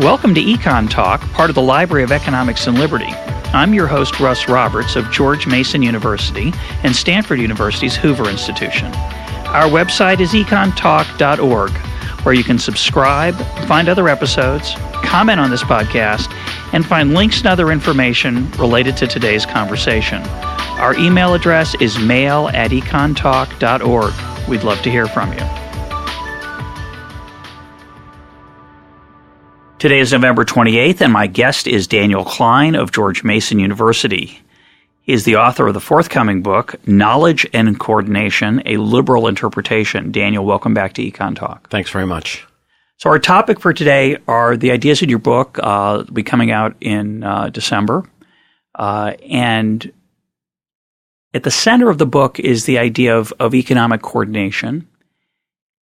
Welcome to EconTalk, part of the Library of Economics and Liberty. I'm your host, Russ Roberts of George Mason University and Stanford University's Hoover Institution. Our website is econtalk.org, where you can subscribe, find other episodes, comment on this podcast, and find links and other information related to today's conversation. Our email address is mail@econtalk.org. We'd love to hear from you. Today is November 28th, and my guest is Daniel Klein of George Mason University. He is the author of the forthcoming book, Knowledge and Coordination, A Liberal Interpretation. Daniel, welcome back to EconTalk. Thanks very much. So our topic for today are the ideas in your book. It'll be coming out in December. And at the center of the book is the idea of economic coordination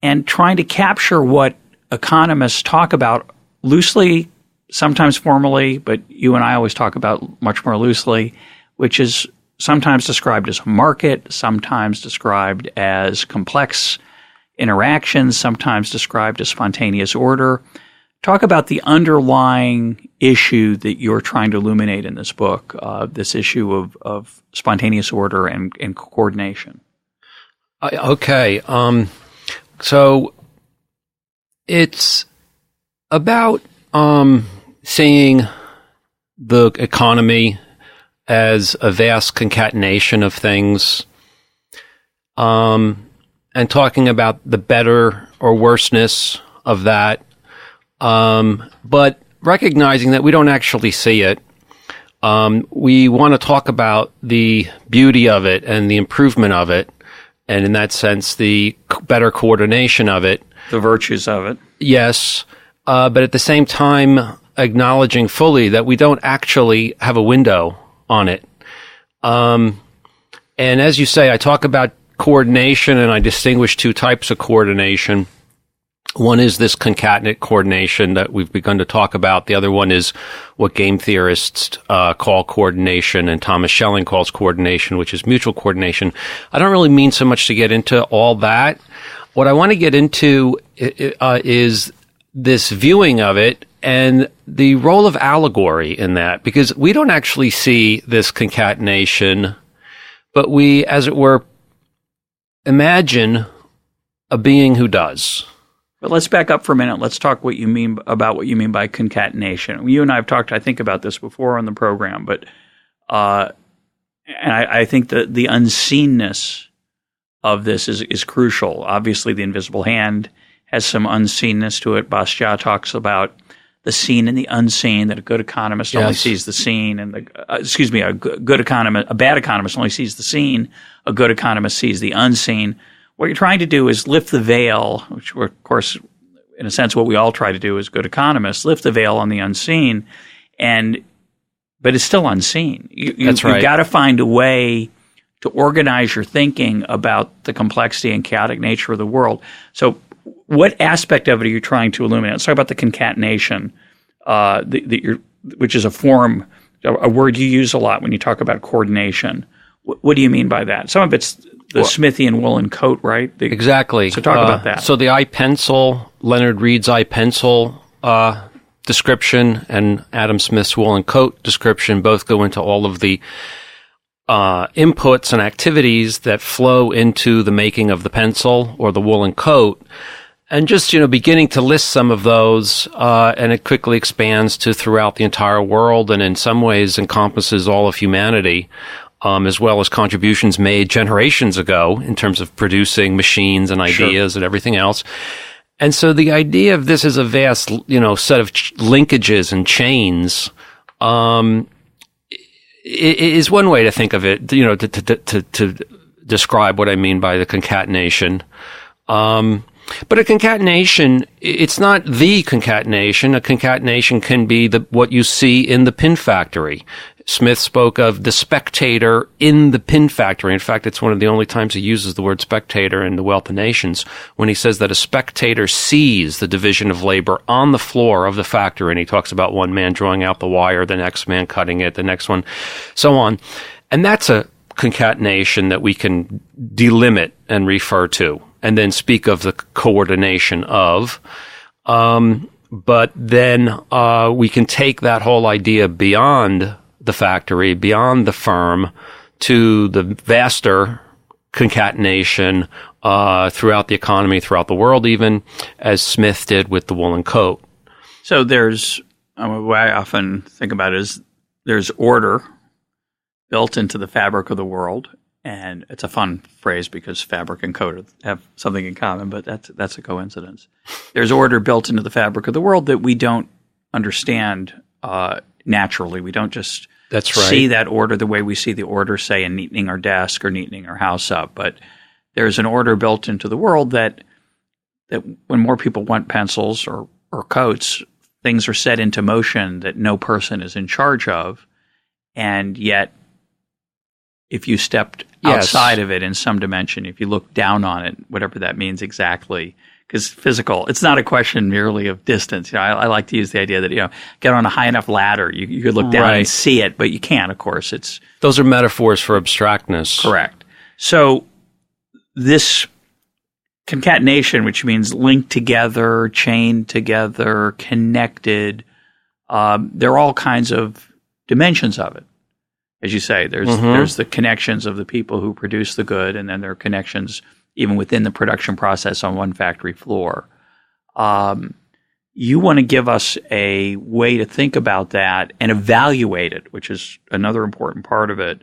and trying to capture what economists talk about loosely, sometimes formally, but you and I always talk about much more loosely, which is sometimes described as a market, sometimes described as complex interactions, sometimes described as spontaneous order. Talk about the underlying issue that you're trying to illuminate in this book, this issue of spontaneous order and coordination. Okay. So it's about seeing the economy as a vast concatenation of things, and talking about the better or worseness of that, but recognizing that we don't actually see it. We want to talk about the beauty of it and the improvement of it, and in that sense, the better coordination of it. The virtues of it. Yes. But at the same time, acknowledging fully that we don't actually have a window on it. And as you say, I talk about coordination and I distinguish two types of coordination. One is this concatenate coordination that we've begun to talk about. The other one is what game theorists call coordination and Thomas Schelling calls coordination, which is mutual coordination. I don't really mean so much to get into all that. What I want to get into is this viewing of it and the role of allegory in that, because we don't actually see this concatenation, but we, as it were, imagine a being who does. But let's back up for a minute. Let's talk what you mean by concatenation. You and I have talked, I think, about this before on the program, but and I think that the unseenness of this is crucial. Obviously, the invisible hand has some unseenness to it. Bastiat talks about the seen and the unseen, that a good economist only sees the seen, and a bad economist only sees the seen, a good economist sees the unseen. What you're trying to do is lift the veil, which we're, of course, in a sense, what we all try to do as good economists, lift the veil on the unseen, but it's still unseen. That's right. You've got to find a way to organize your thinking about the complexity and chaotic nature of the world. So what aspect of it are you trying to illuminate? Let's talk about the concatenation, which is a word you use a lot when you talk about coordination. What do you mean by that? Some of it's the Smithian woolen coat, right? Exactly. So talk about that. So the I-pencil, Leonard Read's I-pencil description and Adam Smith's woolen coat description both go into all of the inputs and activities that flow into the making of the pencil or the woolen coat. And just, beginning to list some of those, and it quickly expands to throughout the entire world and in some ways encompasses all of humanity, as well as contributions made generations ago in terms of producing machines and ideas and everything else. And so the idea of this is a vast, set of linkages and chains, is one way to think of it, to describe what I mean by the concatenation. But a concatenation, it's not the concatenation. A concatenation can be what you see in the pin factory. Smith spoke of the spectator in the pin factory. In fact, it's one of the only times he uses the word spectator in The Wealth of Nations, when he says that a spectator sees the division of labor on the floor of the factory. And he talks about one man drawing out the wire, the next man cutting it, the next one, so on. And that's a concatenation that we can delimit and refer to, and then speak of the coordination of. But then we can take that whole idea beyond the factory, beyond the firm, to the vaster concatenation throughout the economy, throughout the world even, as Smith did with the woolen coat. So there's, the way I often think about it is there's order built into the fabric of the world. And it's a fun phrase because fabric and coat have something in common, but that's a coincidence. There's order built into the fabric of the world that we don't understand naturally. We don't just see that order the way we see the order, say, in neatening our desk or neatening our house up. But there's an order built into the world that when more people want pencils or coats, things are set into motion that no person is in charge of, and yet if you stepped outside of it in some dimension, if you look down on it, whatever that means exactly, because physical, it's not a question merely of distance. I like to use the idea that, get on a high enough ladder, you could look down and see it, but you can't, of course. Those are metaphors for abstractness. Correct. So this concatenation, which means linked together, chained together, connected, there are all kinds of dimensions of it. As you say, there's the connections of the people who produce the good, and then there are connections even within the production process on one factory floor. You want to give us a way to think about that and evaluate it, which is another important part of it,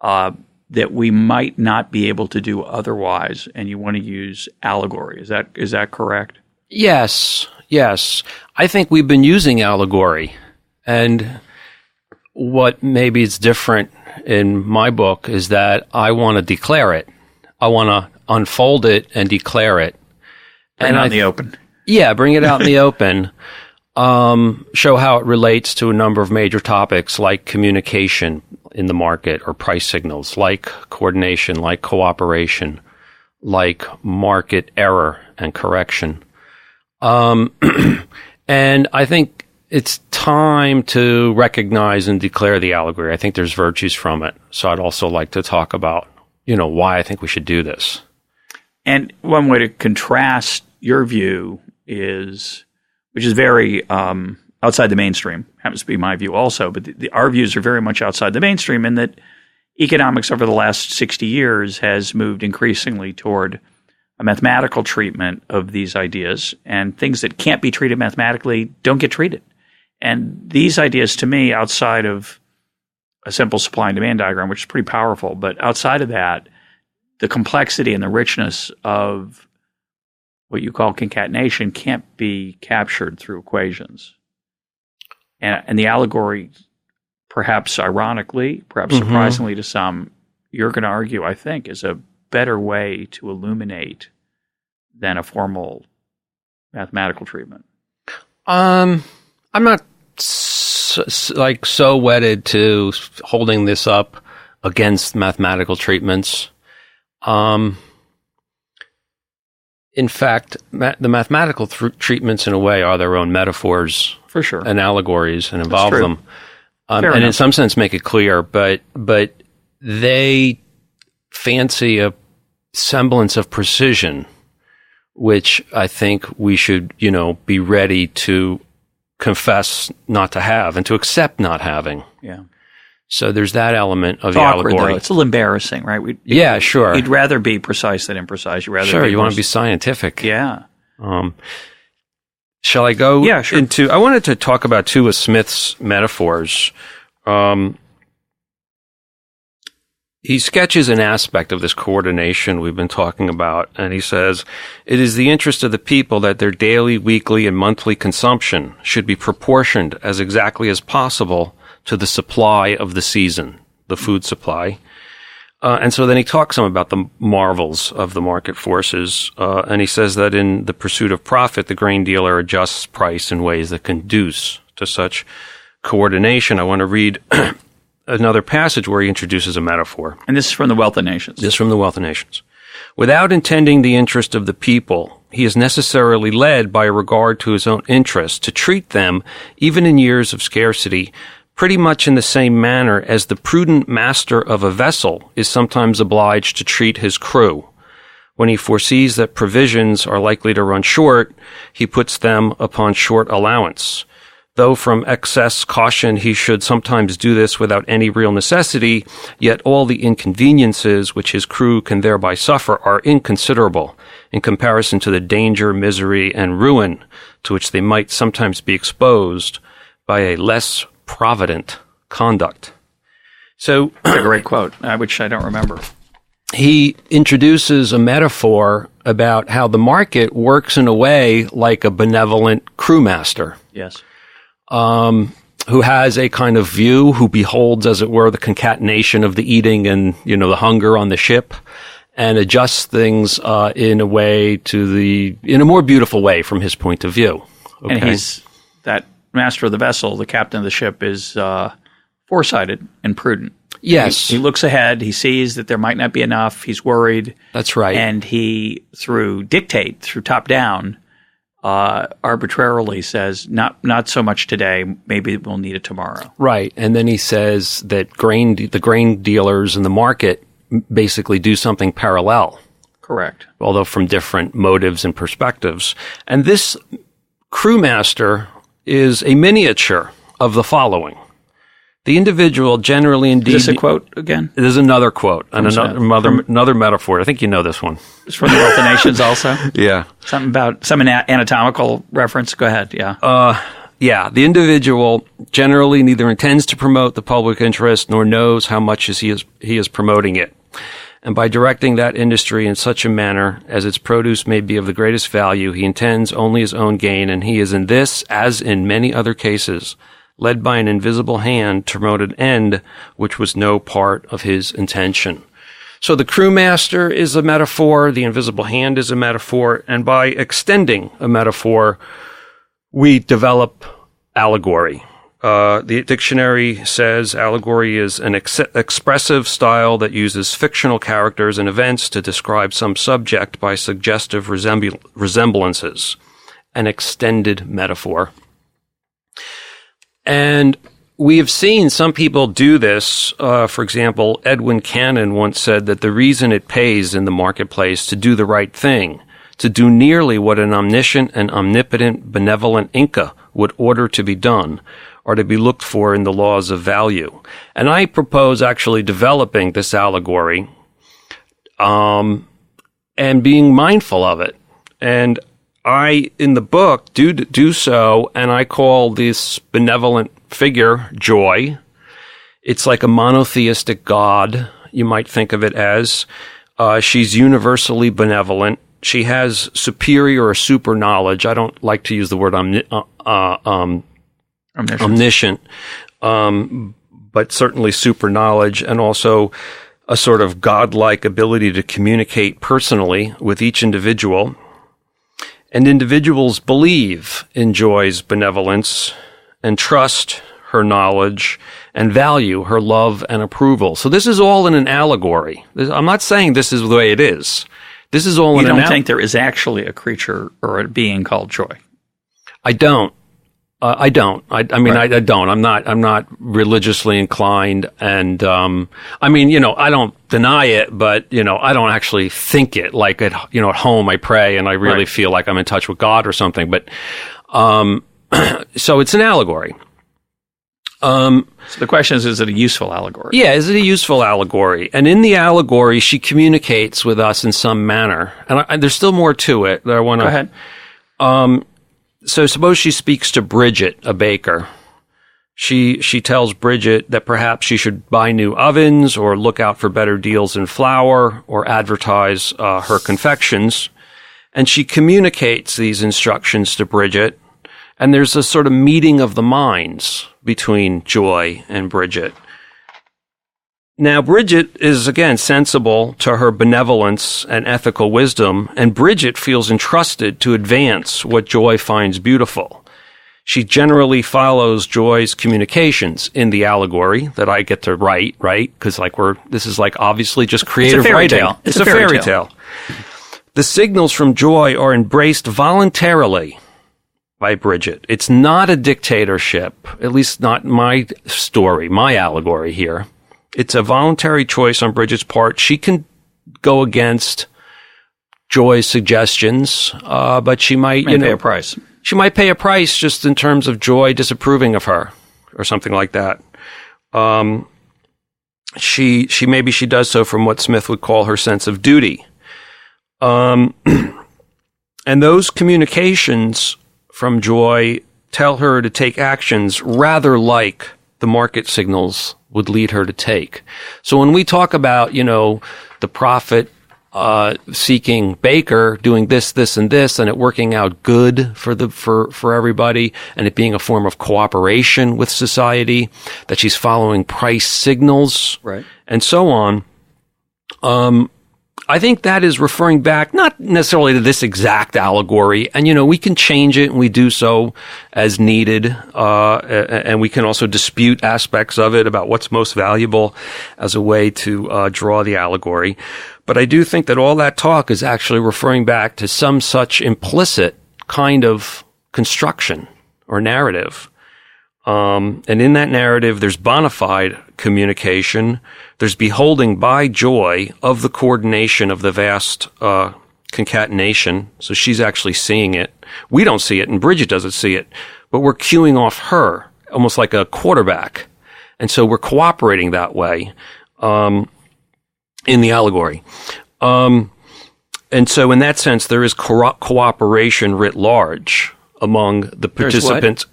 that we might not be able to do otherwise, and you want to use allegory. Is that correct? Yes. I think we've been using allegory, and what maybe is different in my book is that I want to declare it. I want to unfold it and declare it. Bring it out in the open. Yeah, bring it out in the open. Show how it relates to a number of major topics like communication in the market or price signals, like coordination, like cooperation, like market error and correction. And I think it's time to recognize and declare the allegory. I think there's virtues from it. So I'd also like to talk about, why I think we should do this. And one way to contrast your view which is very outside the mainstream, happens to be my view also, but our views are very much outside the mainstream in that economics over the last 60 years has moved increasingly toward a mathematical treatment of these ideas, and things that can't be treated mathematically don't get treated. And these ideas, to me, outside of a simple supply and demand diagram, which is pretty powerful, but outside of that, the complexity and the richness of what you call concatenation can't be captured through equations. And the allegory, perhaps ironically, perhaps surprisingly to some, you're going to argue, I think, is a better way to illuminate than a formal mathematical treatment. I'm not so wedded to holding this up against mathematical treatments. In fact, the mathematical treatments, in a way, are their own metaphors, for sure, and allegories, and involve them, and enough. In some sense make it clear. But they fancy a semblance of precision, which I think we should, be ready to confess not to have and to accept not having. Yeah. So there's that element of it's the awkward, allegory. Though. It's a little embarrassing, right? Sure. You'd rather be precise than imprecise. You'd rather you want to be scientific. Yeah. Shall I go into... I wanted to talk about two of Smith's metaphors. He sketches an aspect of this coordination we've been talking about, and he says, "It is the interest of the people that their daily, weekly, and monthly consumption should be proportioned as exactly as possible to the supply of the season, the food supply." And so then he talks some about the marvels of the market forces, and he says that in the pursuit of profit, the grain dealer adjusts price in ways that conduce to such coordination. I want to read another passage where he introduces a metaphor. And this is from The Wealth of Nations. This is from The Wealth of Nations. "Without intending the interest of the people, he is necessarily led by a regard to his own interest to treat them, even in years of scarcity, pretty much in the same manner as the prudent master of a vessel is sometimes obliged to treat his crew. When he foresees that provisions are likely to run short, he puts them upon short allowance. Though from excess caution he should sometimes do this without any real necessity, yet all the inconveniences which his crew can thereby suffer are inconsiderable in comparison to the danger, misery, and ruin to which they might sometimes be exposed by a less provident conduct. So, that's a great quote, which I don't remember. He introduces a metaphor about how the market works in a way like a benevolent crewmaster. Yes. Who has a kind of view, who beholds, as it were, the concatenation of the eating and, the hunger on the ship, and adjusts things in a more beautiful way from his point of view. Okay? And he's that master of the vessel, the captain of the ship, is foresighted and prudent. Yes. He looks ahead. He sees that there might not be enough. He's worried. That's right. And he, through top down, arbitrarily says, not so much today, maybe we'll need it tomorrow. Right. And then he says that the grain dealers in the market basically do something parallel. Correct. Although from different motives and perspectives. And this crewmaster is a miniature of the following. The individual generally indeed... Is this a quote again? There's another quote and another metaphor. I think you know this one. It's from the Wealth of Nations also? Yeah. Something about some anatomical reference. Go ahead, yeah. Yeah, the individual generally neither intends to promote the public interest nor knows how much he is promoting it. And by directing that industry in such a manner as its produce may be of the greatest value, he intends only his own gain, and he is in this, as in many other cases, led by an invisible hand to promote an end which was no part of his intention. So the crewmaster is a metaphor, the invisible hand is a metaphor, and by extending a metaphor, we develop allegory. The dictionary says allegory is an expressive style that uses fictional characters and events to describe some subject by suggestive resemblances, an extended metaphor. And we have seen some people do this. For example, Edwin Cannon once said that the reason it pays in the marketplace to do the right thing, to do nearly what an omniscient and omnipotent benevolent Inca would order to be done, are to be looked for in the laws of value. And I propose actually developing this allegory and being mindful of it. And I, in the book, do so, and I call this benevolent figure Joy. It's like a monotheistic God, you might think of it as. She's universally benevolent. She has superior or super knowledge. I don't like to use the word omniscient, but certainly super knowledge, and also a sort of godlike ability to communicate personally with each individual. And individuals believe in Joy's benevolence and trust her knowledge and value her love and approval. So this is all in an allegory. I'm not saying this is the way it is. This is all in an allegory. You don't think there is actually a creature or a being called Joy? I don't. I don't. I mean, right. I don't. I'm not religiously inclined, and I mean, I don't deny it, but I don't actually think it. Like at home, I pray and I really feel like I'm in touch with God or something. But so it's an allegory. So the question is it a useful allegory? Yeah, is it a useful allegory? And in the allegory, she communicates with us in some manner, and there's still more to it that I want to. Go ahead. So suppose she speaks to Bridget, a baker. She tells Bridget that perhaps she should buy new ovens or look out for better deals in flour or advertise her confections. And she communicates these instructions to Bridget. And there's a sort of meeting of the minds between Joy and Bridget. Now, Bridget is, again, sensible to her benevolence and ethical wisdom, and Bridget feels entrusted to advance what Joy finds beautiful. She generally follows Joy's communications in the allegory that I get to write, right? Because this is obviously just creative writing. It's a fairy tale. The signals from Joy are embraced voluntarily by Bridget. It's not a dictatorship, at least not my story, my allegory here. It's a voluntary choice on Bridget's part. She can go against Joy's suggestions, but she might, pay a price. She might pay a price just in terms of Joy disapproving of her or something like that. She maybe she does so from what Smith would call her sense of duty. And those communications from Joy tell her to take actions rather like the market signals would lead her to take. So when we talk about, the profit seeking baker doing this, and this, and it working out good for everybody, and it being a form of cooperation with society, that she's following price signals, right, and so on. I think that is referring back not necessarily to this exact allegory, and we can change it, and we do so as needed, and we can also dispute aspects of it about what's most valuable as a way to draw the allegory. But I do think that all that talk is actually referring back to some such implicit kind of construction or narrative. And in that narrative, there's bona fide communication. There's beholding by Joy of the coordination of the vast concatenation. So she's actually seeing it. We don't see it, and Bridget doesn't see it. But we're cueing off her, almost like a quarterback. And so we're cooperating that way in the allegory. And so in that sense, there is cooperation writ large among the participants.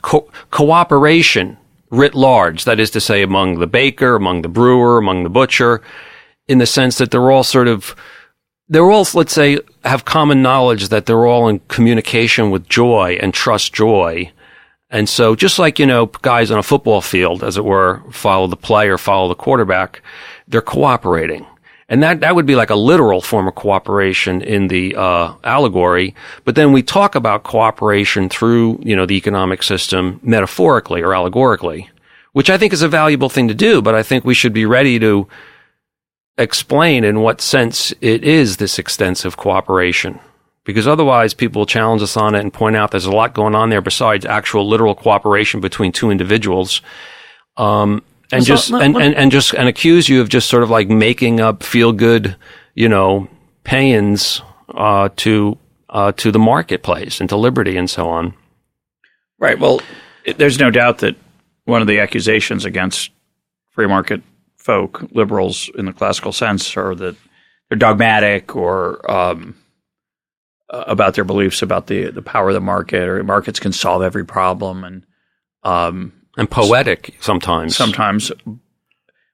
Cooperation writ large, that is to say, among the baker, among the brewer, among the butcher, in the sense that they're all, let's say, have common knowledge that they're all in communication with Joy and trust Joy. And so just like, guys on a football field, as it were, follow the play or follow the quarterback, they're cooperating. And that would be like a literal form of cooperation in the allegory. But then we talk about cooperation through, the economic system metaphorically or allegorically, which I think is a valuable thing to do. But I think we should be ready to explain in what sense it is this extensive cooperation. Because otherwise people will challenge us on it and point out there's a lot going on there besides actual literal cooperation between two individuals. And accuse you of just sort of like making up feel good, pay-ins to the marketplace and to liberty and so on. Right. Well, there's no doubt that one of the accusations against free market folk, liberals in the classical sense, are that they're dogmatic or about their beliefs about the power of the market, or markets can solve every problem, and poetic sometimes. Sometimes.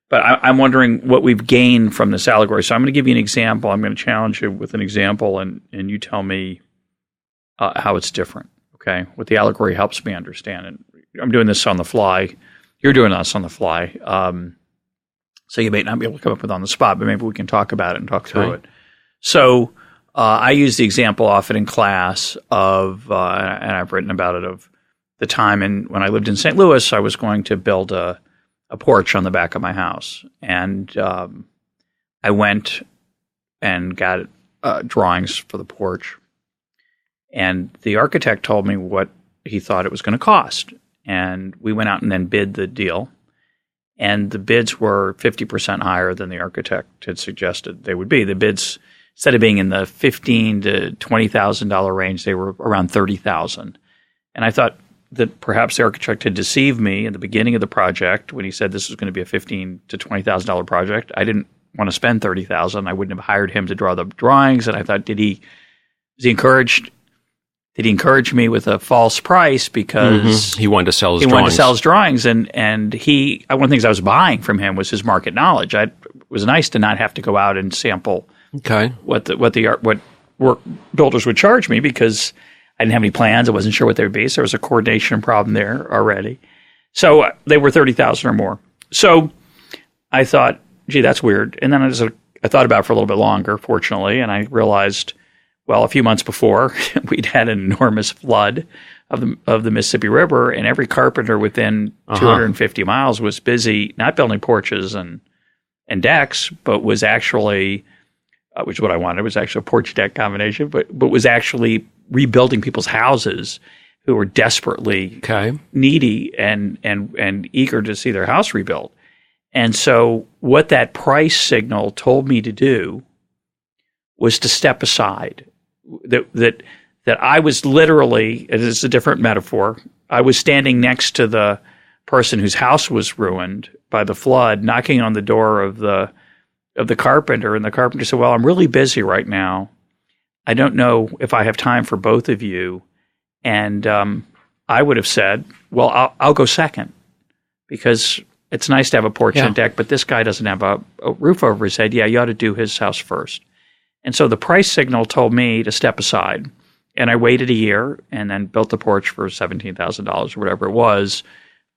But I'm wondering what we've gained from this allegory. So I'm going to give you an example. I'm going to challenge you with an example, and you tell me how it's different, okay? What the allegory helps me understand. And I'm doing this on the fly. You're doing this on the fly. So you may not be able to come up with on the spot, but maybe we can talk about it and talk through it. So I use the example often in class of, and I've written about it, of the time when I lived in St. Louis, I was going to build a porch on the back of my house. And I went and got drawings for the porch. And the architect told me what he thought it was going to cost. And we went out and then bid the deal. And the bids were 50% higher than the architect had suggested they would be. The bids, instead of being in the $15,000 to $20,000 range, they were around $30,000. And I thought that perhaps the architect had deceived me in the beginning of the project when he said this was going to be a $15,000 to $20,000 project. I didn't want to spend $30,000. I wouldn't have hired him to draw the drawings. And I thought, did he encourage me with a false price because he wanted to sell his drawings? He wanted to sell his drawings, and one of the things I was buying from him was his market knowledge. It was nice to not have to go out and sample what work builders would charge me, because I didn't have any plans. I wasn't sure what they would be. So there was a coordination problem there already. So they were $30,000 or more. So I thought, gee, that's weird. And then I thought about it for a little bit longer, fortunately, and I realized, well, a few months before, we'd had an enormous flood of the Mississippi River, and every carpenter within 250 miles was busy not building porches and decks, but was actually, which is what I wanted, was actually a porch deck combination, but was actually rebuilding people's houses who were desperately needy and eager to see their house rebuilt. And so what that price signal told me to do was to step aside that I was literally, it is a different metaphor, I was standing next to the person whose house was ruined by the flood, knocking on the door of the carpenter, and the carpenter said, well, I'm really busy right now. I don't know if I have time for both of you. And I would have said, well, I'll go second, because it's nice to have a porch and a deck, but this guy doesn't have a roof over his head. Yeah, you ought to do his house first. And so the price signal told me to step aside. And I waited a year and then built the porch for $17,000 or whatever it was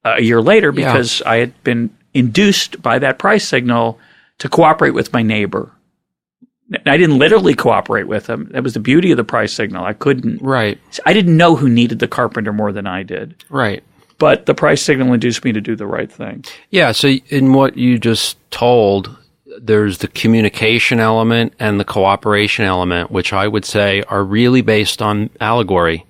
a year later, because I had been induced by that price signal to cooperate with my neighbor. I didn't literally cooperate with him. That was the beauty of the price signal. I couldn't. Right. I didn't know who needed the carpenter more than I did. Right. But the price signal induced me to do the right thing. Yeah. So in what you just told, there's the communication element and the cooperation element, which I would say are really based on allegory.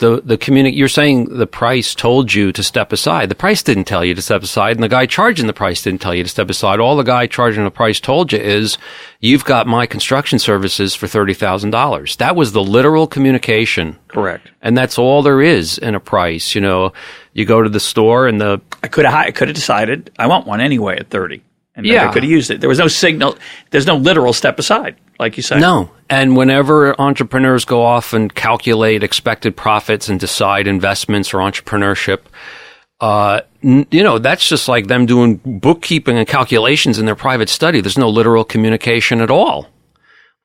You're saying the price told you to step aside. The price didn't tell you to step aside, and the guy charging the price didn't tell you to step aside. All the guy charging the price told you is, you've got my construction services for $30,000. That was the literal communication. Correct. And that's all there is in a price. You know, you go to the store and I could have decided I want one anyway at 30. And I could have used it. There was no signal. There's no literal step aside, like you said. No. And whenever entrepreneurs go off and calculate expected profits and decide investments or entrepreneurship, that's just like them doing bookkeeping and calculations in their private study. There's no literal communication at all.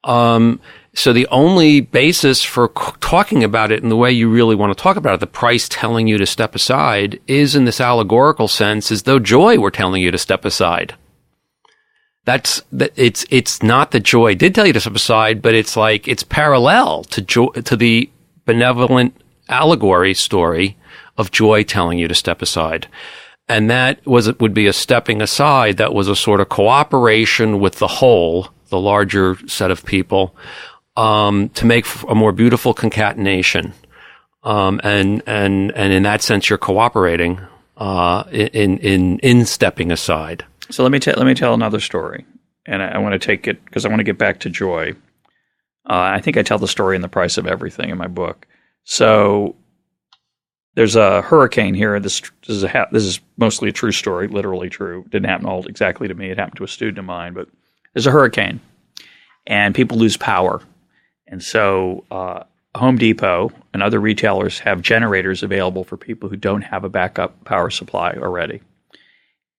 So the only basis for talking about it in the way you really want to talk about it, the price telling you to step aside, is in this allegorical sense, as though joy were telling you to step aside. It's not that joy did tell you to step aside, but it's like it's parallel to the benevolent allegory story of joy telling you to step aside. And that would be a stepping aside that was a sort of cooperation with the whole, the larger set of people, to make a more beautiful concatenation. And in that sense, you're cooperating in stepping aside. So let me tell another story, and I want to take it because I want to get back to joy. I think I tell the story in The Price of Everything in my book. So there's a hurricane here. This is mostly a true story, literally true. Didn't happen all exactly to me. It happened to a student of mine. But there's a hurricane, and people lose power, and so Home Depot and other retailers have generators available for people who don't have a backup power supply already.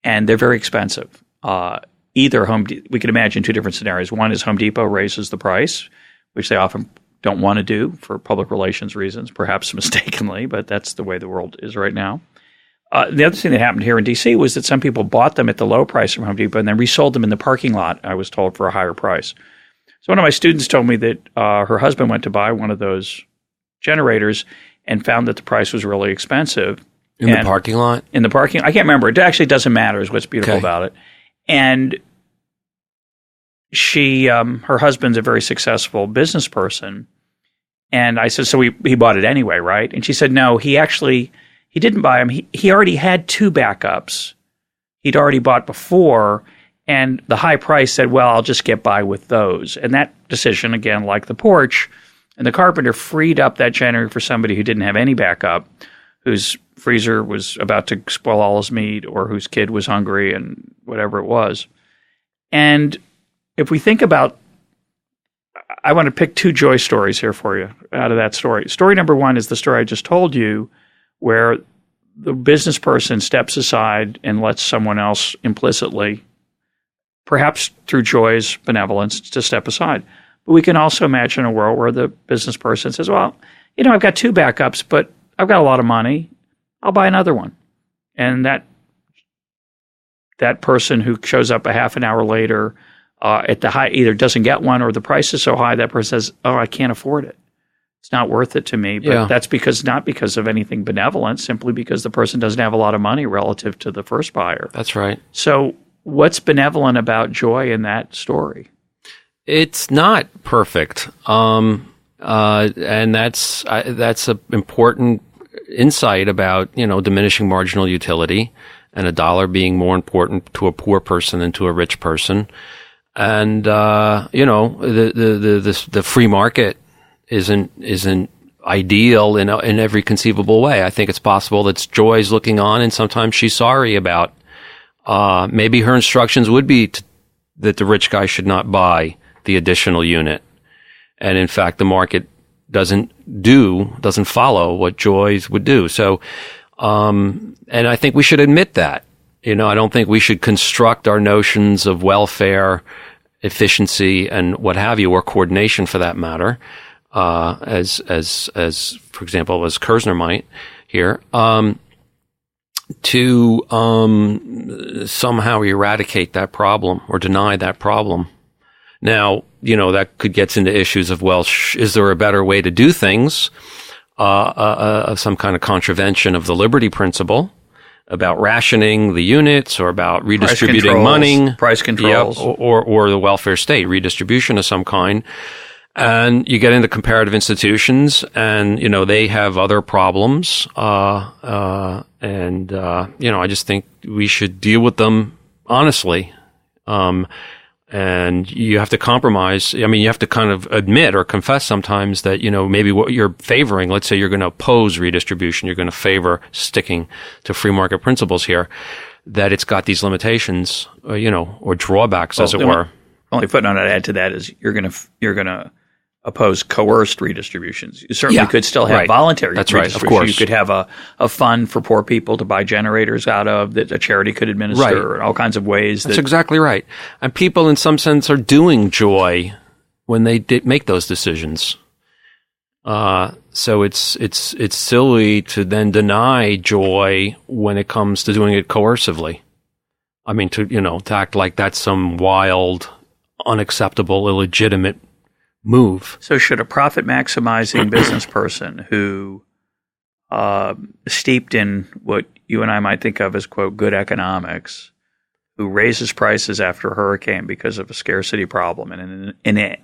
And they're very expensive. Either we can imagine two different scenarios. One is Home Depot raises the price, which they often don't want to do for public relations reasons, perhaps mistakenly, but that's the way the world is right now. The other thing that happened here in D.C. was that some people bought them at the low price from Home Depot and then resold them in the parking lot, I was told, for a higher price. So one of my students told me that her husband went to buy one of those generators and found that the price was really expensive. In the parking lot? In the parking, I can't remember. It actually doesn't matter is what's beautiful about it. And she, her husband's a very successful business person. And I said, so he bought it anyway, right? And she said, no, he didn't buy them. He already had two backups he'd already bought before. And the high price said, well, I'll just get by with those. And that decision, again, like the porch, and the carpenter freed up that generator for somebody who didn't have any backup, whose freezer was about to spoil all his meat, or whose kid was hungry and whatever it was. And if we think about, I want to pick two joy stories here for you out of that story. Story number one is the story I just told you, where the business person steps aside and lets someone else implicitly, perhaps through joy's benevolence, to step aside. But we can also imagine a world where the business person says, well, I've got two backups, but I've got a lot of money. I'll buy another one. And that person who shows up a half an hour later at the high, either doesn't get one or the price is so high, that person says, oh, I can't afford it. It's not worth it to me. But that's not because of anything benevolent, simply because the person doesn't have a lot of money relative to the first buyer. That's right. So what's benevolent about joy in that story? It's not perfect. And that's an important insight about, diminishing marginal utility and a dollar being more important to a poor person than to a rich person. And the free market isn't ideal in every conceivable way. I think it's possible that Joy's looking on, and sometimes she's sorry about. Maybe her instructions would be that the rich guy should not buy the additional unit, and in fact, the market doesn't follow what Joy's would do. So, and I think we should admit that. I don't think we should construct our notions of welfare, efficiency, and what have you, or coordination for that matter, as for example, as Kerzner might here, to somehow eradicate that problem or deny that problem. Now, that could get into issues of, well, is there a better way to do things? Some kind of contravention of the liberty principle about rationing the units, or about redistributing money, price controls, or the welfare state, redistribution of some kind. And you get into comparative institutions, and they have other problems. I just think we should deal with them honestly. And you have to compromise. I mean, you have to kind of admit or confess sometimes that, maybe what you're favoring, let's say you're going to oppose redistribution, you're going to favor sticking to free market principles here, that it's got these limitations, or drawbacks, as it were. Only footnote I'd add to that is you're going to oppose coerced redistributions. You certainly could still have voluntary redistribution. Of course. You could have a fund for poor people to buy generators out of that a charity could administer, and all kinds of ways. That's exactly right. And people, in some sense, are doing joy when they make those decisions. So it's silly to then deny joy when it comes to doing it coercively. I mean, to act like that's some wild, unacceptable, illegitimate move. So should a profit-maximizing business person who steeped in what you and I might think of as, quote, good economics, who raises prices after a hurricane because of a scarcity problem and a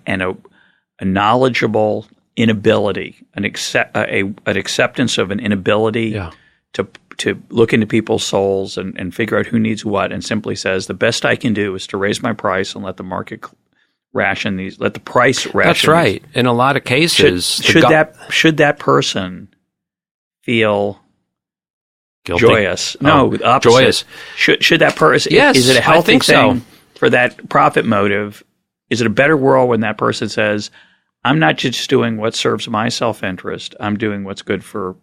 knowledgeable inability, an acceptance of an inability to look into people's souls and figure out who needs what, and simply says, the best I can do is to raise my price and let the market let the price ration. That's right. In a lot of cases, should that person feel guilty? Joyous? No, the opposite. Joyous. Should that person? Yes, is it a healthy thing so. For that profit motive? Is it a better world when that person says, "I'm not just doing what serves my self-interest. I'm doing what's good for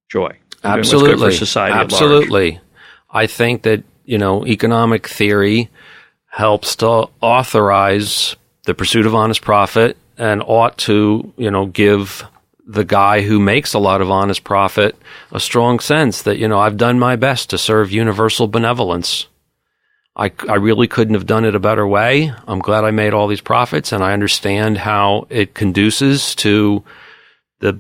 Joy. I'm Absolutely, doing what's good for society absolutely. At large." I think that economic theory helps to authorize the pursuit of honest profit, and ought to, give the guy who makes a lot of honest profit a strong sense that, I've done my best to serve universal benevolence. I really couldn't have done it a better way. I'm glad I made all these profits, and I understand how it conduces to the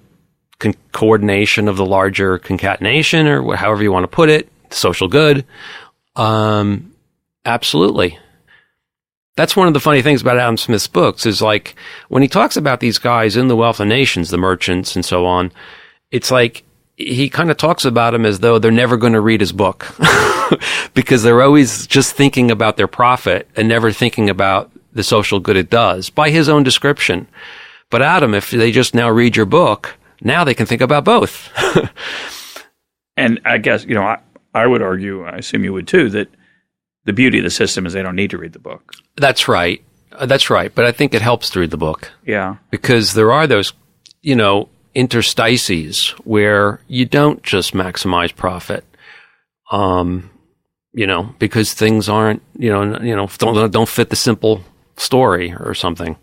coordination of the larger concatenation, or however you want to put it, social good. Absolutely. That's one of the funny things about Adam Smith's books is, like, when he talks about these guys in the wealth of nations, the merchants and so on, it's like he kind of talks about them as though they're never going to read his book because they're always just thinking about their profit and never thinking about the social good it does, by his own description. But Adam, if they just now read your book, now they can think about both. And I guess, I would argue, I assume you would too, that the beauty of the system is they don't need to read the book. That's right. That's right. But I think it helps to read the book. Yeah. Because there are those, interstices where you don't just maximize profit. Because things aren't, don't fit the simple story or something.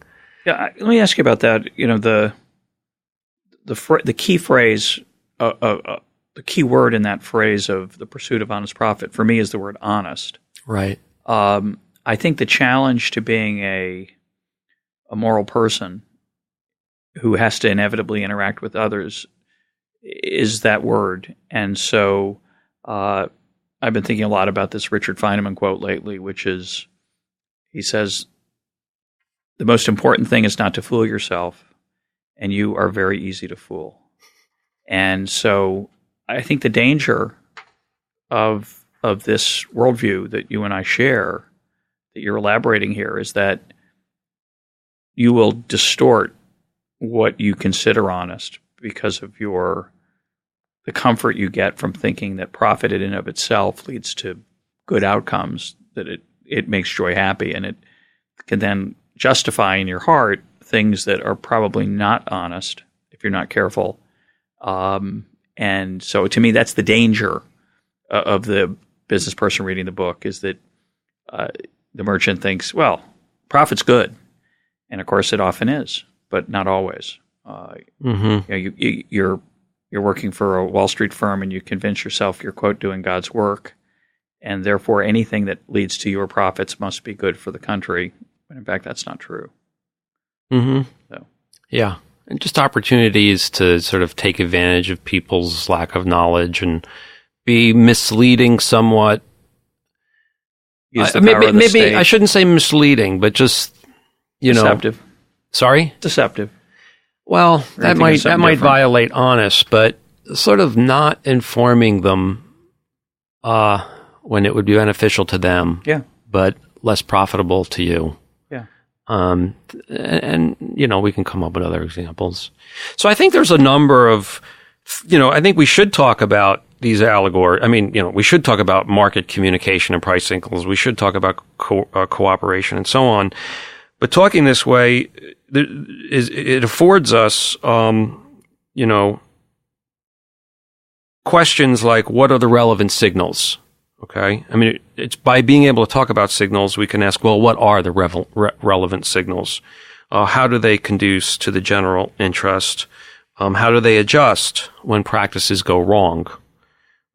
Yeah. Let me ask you about that. The key phrase, the key word in that phrase of the pursuit of honest profit for me is the word honest. Right. I think the challenge to being a moral person who has to inevitably interact with others is that word. And so I've been thinking a lot about this Richard Feynman quote lately, which is, he says, the most important thing is not to fool yourself, and you are very easy to fool. And so I think the danger of this worldview that you and I share that you're elaborating here is that you will distort what you consider honest because of the comfort you get from thinking that profit in and of itself leads to good outcomes, that it makes joy happy, and it can then justify in your heart things that are probably not honest if you're not careful. And so to me, that's the danger of the business person reading the book, is that the merchant thinks, well, profit's good. And of course it often is, but not always. You're working for a Wall Street firm and you convince yourself you're, quote, doing God's work, and therefore anything that leads to your profits must be good for the country, when in fact that's not true. So. Yeah. And just opportunities to sort of take advantage of people's lack of knowledge and be misleading somewhat. Maybe I shouldn't say misleading, but just, deceptive. Sorry? Deceptive. Well, that might violate honest, but sort of not informing them when it would be beneficial to them, but less profitable to you. Yeah. And we can come up with other examples. So I think there's a number of, I think we should talk about these allegories. I mean, we should talk about market communication and price signals. We should talk about cooperation and so on. But talking this way, it affords us, questions like, what are the relevant signals? Okay. I mean, it's by being able to talk about signals, we can ask, well, what are the relevant signals? How do they conduce to the general interest? How do they adjust when practices go wrong?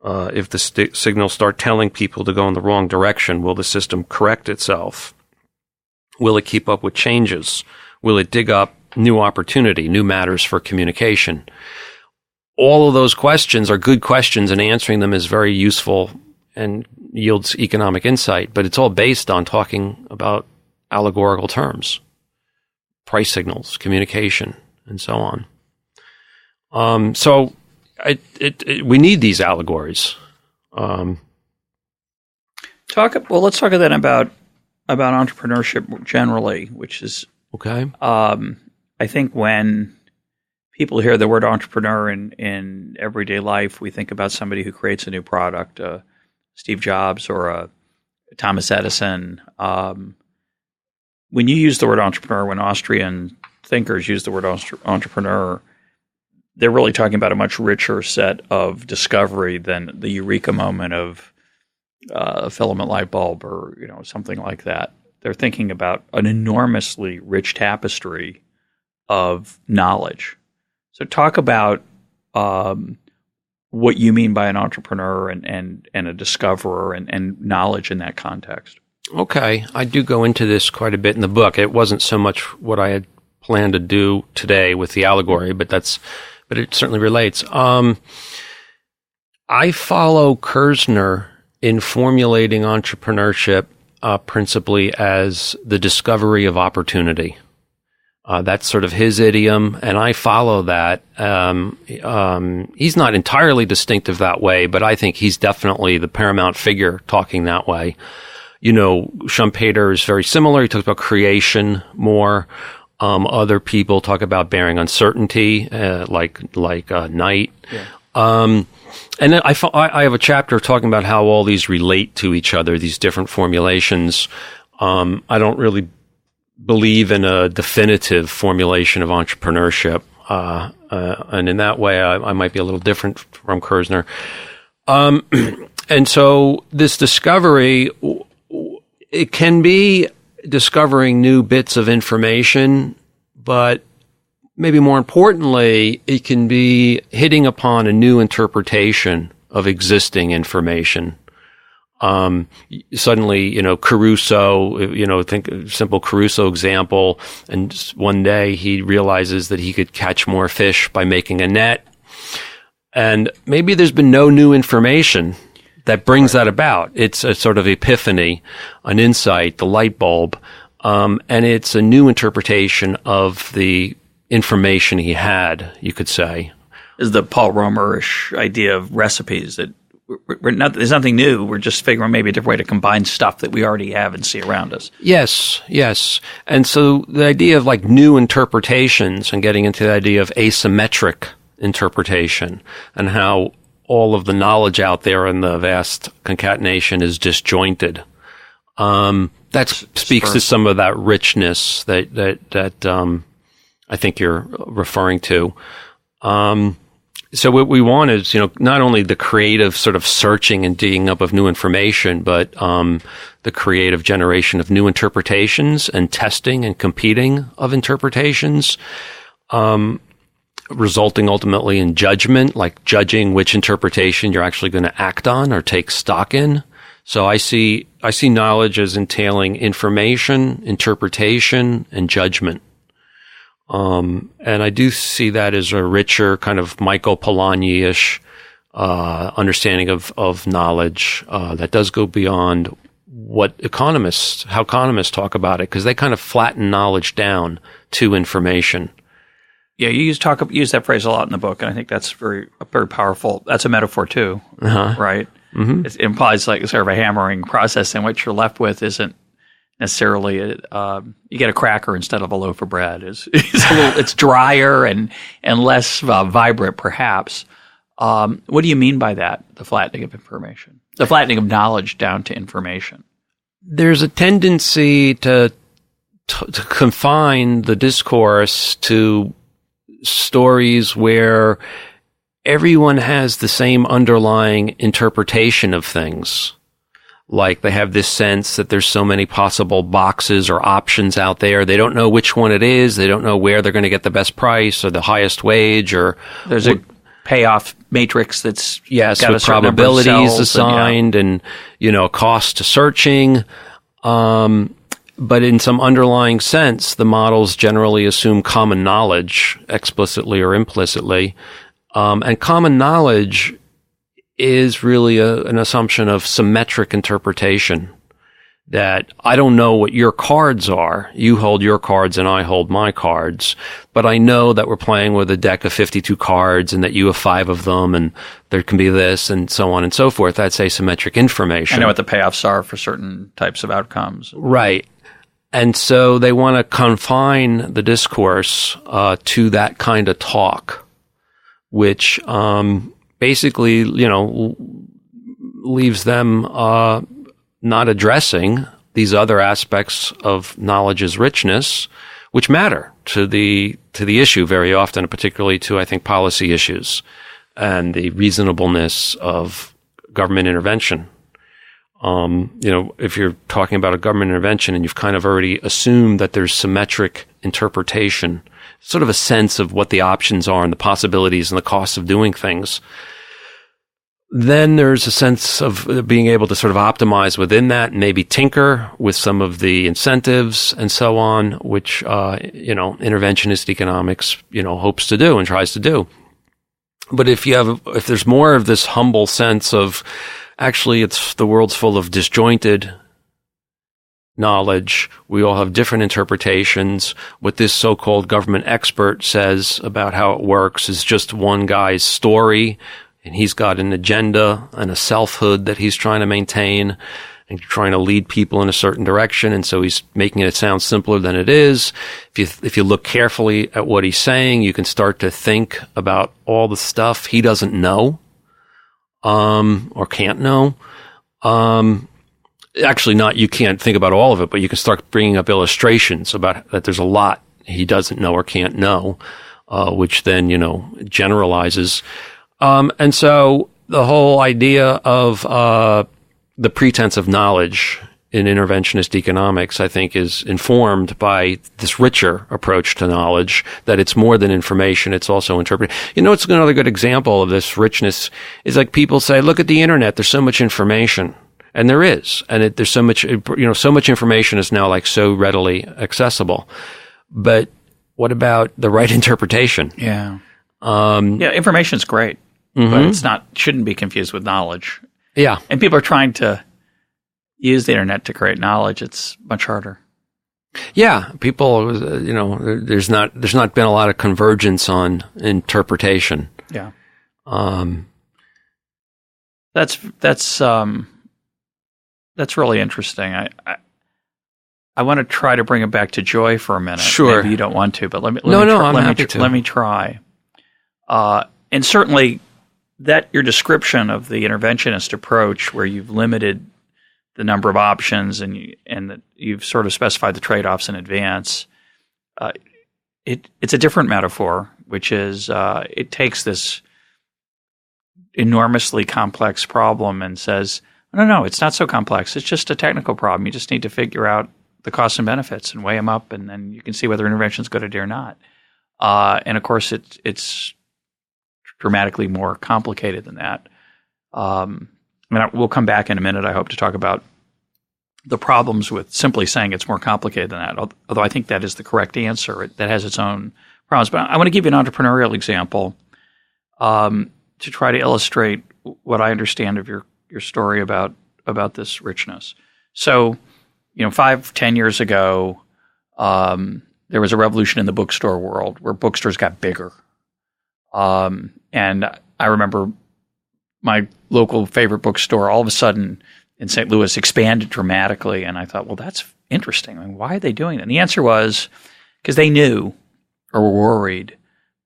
If the signals start telling people to go in the wrong direction, will the system correct itself? Will it keep up with changes? Will it dig up new opportunity, new matters for communication? All of those questions are good questions, and answering them is very useful and yields economic insight, but it's all based on talking about allegorical terms, price signals, communication, and so on. So we need these allegories. Let's talk then about entrepreneurship generally, which is okay. I think when people hear the word entrepreneur in everyday life, we think about somebody who creates a new product, Steve Jobs or a Thomas Edison. When you use the word entrepreneur, when Austrian thinkers use the word entrepreneur, they're really talking about a much richer set of discovery than the eureka moment of a filament light bulb or something like that. They're thinking about an enormously rich tapestry of knowledge. So talk about what you mean by an entrepreneur and a discoverer and knowledge in that context. Okay. I do go into this quite a bit in the book. It wasn't so much what I had planned to do today with the allegory, but it certainly relates. I follow Kerzner in formulating entrepreneurship principally as the discovery of opportunity. That's sort of his idiom, and I follow that. He's not entirely distinctive that way, but I think he's definitely the paramount figure talking that way. Schumpeter is very similar. He talks about creation more. Other people talk about bearing uncertainty, like night. Yeah. And then I have a chapter talking about how all these relate to each other, these different formulations. I don't really believe in a definitive formulation of entrepreneurship. And in that way, I might be a little different from Kerzner. And so this discovery, it can be discovering new bits of information, but maybe more importantly, it can be hitting upon a new interpretation of existing information. Suddenly, Caruso, think a simple Caruso example, and one day he realizes that he could catch more fish by making a net. And maybe there's been no new information that brings that about. It's a sort of epiphany, an insight, the light bulb, and it's a new interpretation of the information he had, you could say. Is the Paul Romer-ish idea of recipes that there's nothing new. We're just figuring maybe a different way to combine stuff that we already have and see around us. Yes. And so the idea of like new interpretations and getting into the idea of asymmetric interpretation and how all of the knowledge out there in the vast concatenation is disjointed. That speaks to some of that richness that I think you're referring to. So what we want is, not only the creative sort of searching and digging up of new information, but the creative generation of new interpretations and testing and competing of interpretations, resulting ultimately in judgment, like judging which interpretation you're actually going to act on or take stock in. So I see knowledge as entailing information, interpretation, and judgment. And I do see that as a richer kind of Michael Polanyi-ish, understanding of knowledge, that does go beyond how economists talk about it, because they kind of flatten knowledge down to information. Yeah, you use that phrase a lot in the book, and I think that's very powerful. That's a metaphor too, right? Mm-hmm. It implies like sort of a hammering process, and what you're left with isn't necessarily you get a cracker instead of a loaf of bread. It's drier and less vibrant, perhaps. What do you mean by that? The flattening of information, the flattening of knowledge down to information. There's a tendency to confine the discourse to stories where everyone has the same underlying interpretation of things. Like they have this sense that there's so many possible boxes or options out there. They don't know which one it is. They don't know where they're going to get the best price or the highest wage, or there's a payoff matrix that's got with probabilities assigned and cost to searching. But in some underlying sense, the models generally assume common knowledge, explicitly or implicitly. And common knowledge is really an assumption of symmetric interpretation, that I don't know what your cards are. You hold your cards and I hold my cards, but I know that we're playing with a deck of 52 cards and that you have 5 of them and there can be this and so on and so forth. That's asymmetric information. I know what the payoffs are for certain types of outcomes. Right. And so they want to confine the discourse to that kind of talk, which basically, leaves them not addressing these other aspects of knowledge's richness, which matter to the issue very often, particularly to, I think, policy issues and the reasonableness of government intervention. If you're talking about a government intervention and you've kind of already assumed that there's symmetric interpretation, sort of a sense of what the options are and the possibilities and the costs of doing things, then there's a sense of being able to sort of optimize within that and maybe tinker with some of the incentives and so on, which, interventionist economics, hopes to do and tries to do. But if there's more of this humble sense of actually it's the world's full of disjointed knowledge, we all have different interpretations. What this so-called government expert says about how it works is just one guy's story, and he's got an agenda and a selfhood that he's trying to maintain and trying to lead people in a certain direction, and so he's making it sound simpler than it is. If you look carefully at what he's saying, you can start to think about all the stuff he doesn't know, or can't know. Actually, you can't think about all of it, but you can start bringing up illustrations about that there's a lot he doesn't know or can't know, which then, generalizes. And so the whole idea of the pretense of knowledge in interventionist economics, I think, is informed by this richer approach to knowledge, that it's more than information, it's also interpreted. It's another good example of this richness is like people say, look at the internet, there's so much information. And there is. And there's so much, so much information is now like so readily accessible. But what about the right interpretation? Yeah. Information's great, but shouldn't be confused with knowledge. Yeah. And people are trying to use the internet to create knowledge. It's much harder. Yeah. People, there's not been a lot of convergence on interpretation. Yeah. That's really interesting. I want to try to bring it back to joy for a minute. Sure. Maybe you don't want to, but let me let me try. And certainly that your description of the interventionist approach, where you've limited the number of options and that you've sort of specified the trade-offs in advance, it's a different metaphor, which is it takes this enormously complex problem and says, no, it's not so complex. It's just a technical problem. You just need to figure out the costs and benefits and weigh them up, and then you can see whether intervention is a good idea or not. And of course, it's dramatically more complicated than that. We'll come back in a minute, I hope, to talk about the problems with simply saying it's more complicated than that, although I think that is the correct answer. That has its own problems. But I want to give you an entrepreneurial example to try to illustrate what I understand of your story about this richness. So, 5-10 years ago, there was a revolution in the bookstore world where bookstores got bigger. And I remember my local favorite bookstore all of a sudden in St. Louis expanded dramatically. And I thought, well, that's interesting. I mean, why are they doing that? And the answer was because they knew or were worried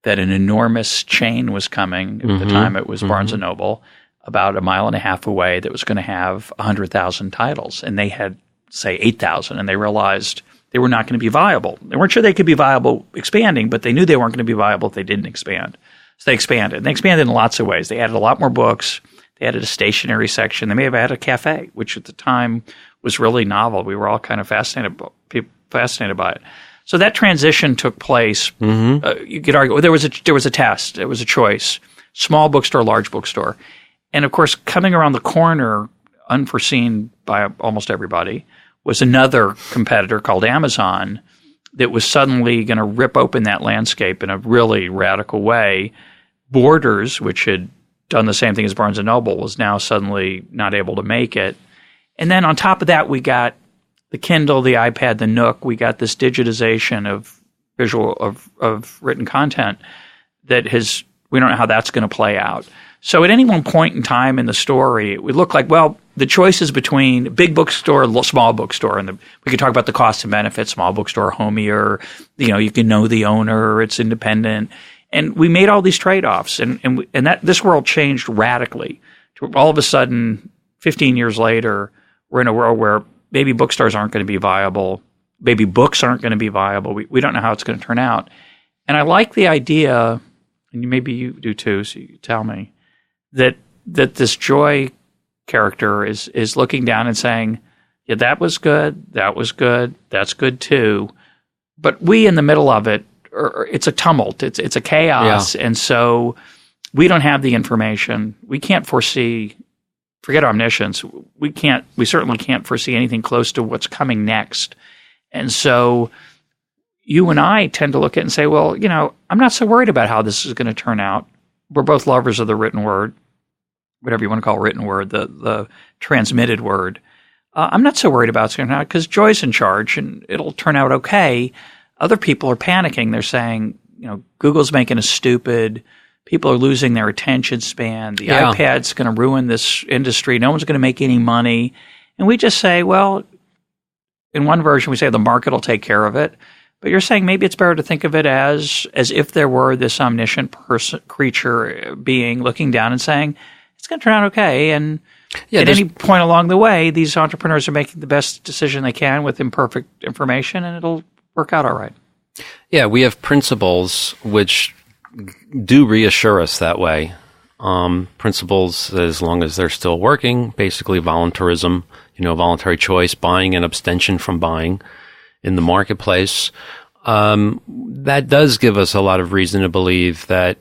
that an enormous chain was coming. At the time, it was Barnes & Noble, about a mile and a half away, that was going to have 100,000 titles. And they had, say, 8,000. And they realized they were not going to be viable. They weren't sure they could be viable expanding, but they knew they weren't going to be viable if they didn't expand. So they expanded. And they expanded in lots of ways. They added a lot more books. They added a stationery section. They may have added a cafe, which at the time was really novel. We were all kind of fascinated by it. So that transition took place. You could argue there was a test. It was a choice: small bookstore, large bookstore. And of course, coming around the corner, unforeseen by almost everybody, was another competitor called Amazon that was suddenly going to rip open that landscape in a really radical way. Borders, which had done the same thing as Barnes & Noble, was now suddenly not able to make it. And then on top of that, we got the Kindle, the iPad, the Nook. We got this digitization of written content that we don't know how that's going to play out. So at any one point in time in the story, it would look like, well, the choices between big bookstore, small bookstore, and we could talk about the costs and benefits. Small bookstore, homier, you can know the owner, it's independent. And we made all these trade-offs, and that this world changed radically. All of a sudden, 15 years later, we're in a world where maybe bookstores aren't going to be viable, maybe books aren't going to be viable. We don't know how it's going to turn out. And I like the idea, and maybe you do too, so you tell me, that this joy character is looking down and saying, yeah, that was good, that's good too. But we in the middle of it, it's a tumult, it's a chaos, and so we don't have the information. We can't foresee. Forget omniscience. We certainly can't foresee anything close to what's coming next. And so you and I tend to look at it and say, well, I'm not so worried about how this is going to turn out. We're both lovers of the written word, whatever you want to call written word, the transmitted word. I'm not so worried about it's going to turn out because Joy's in charge and it'll turn out okay. Other people are panicking. They're saying, Google's making us stupid. People are losing their attention span. The iPad's going to ruin this industry. No one's going to make any money. And we just say, well, in one version, we say the market will take care of it. But you're saying maybe it's better to think of it as if there were this omniscient creature being looking down and saying, it's going to turn out okay. And at any point along the way, these entrepreneurs are making the best decision they can with imperfect information, and it'll work out all right. Yeah, we have principles which do reassure us that way. Principles, as long as they're still working, basically voluntarism, voluntary choice, buying and abstention from buying in the marketplace. That does give us a lot of reason to believe that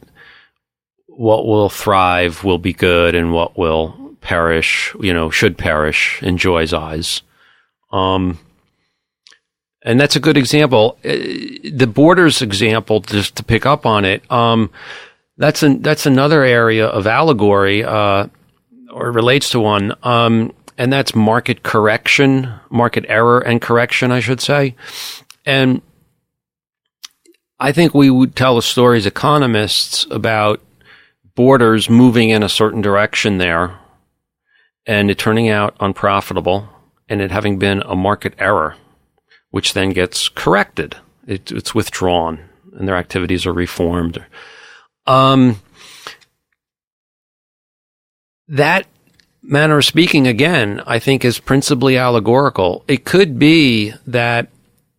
what will thrive will be good and what will perish, should perish in Joy's eyes. And that's a good example. The Borders example, just to pick up on it, that's another area of allegory, or relates to one, and that's market error and correction, I should say. And I think we would tell the story as economists about Borders moving in a certain direction there, and it turning out unprofitable, and it having been a market error, which then gets corrected. It's withdrawn, and their activities are reformed. That manner of speaking, again, I think is principally allegorical. It could be that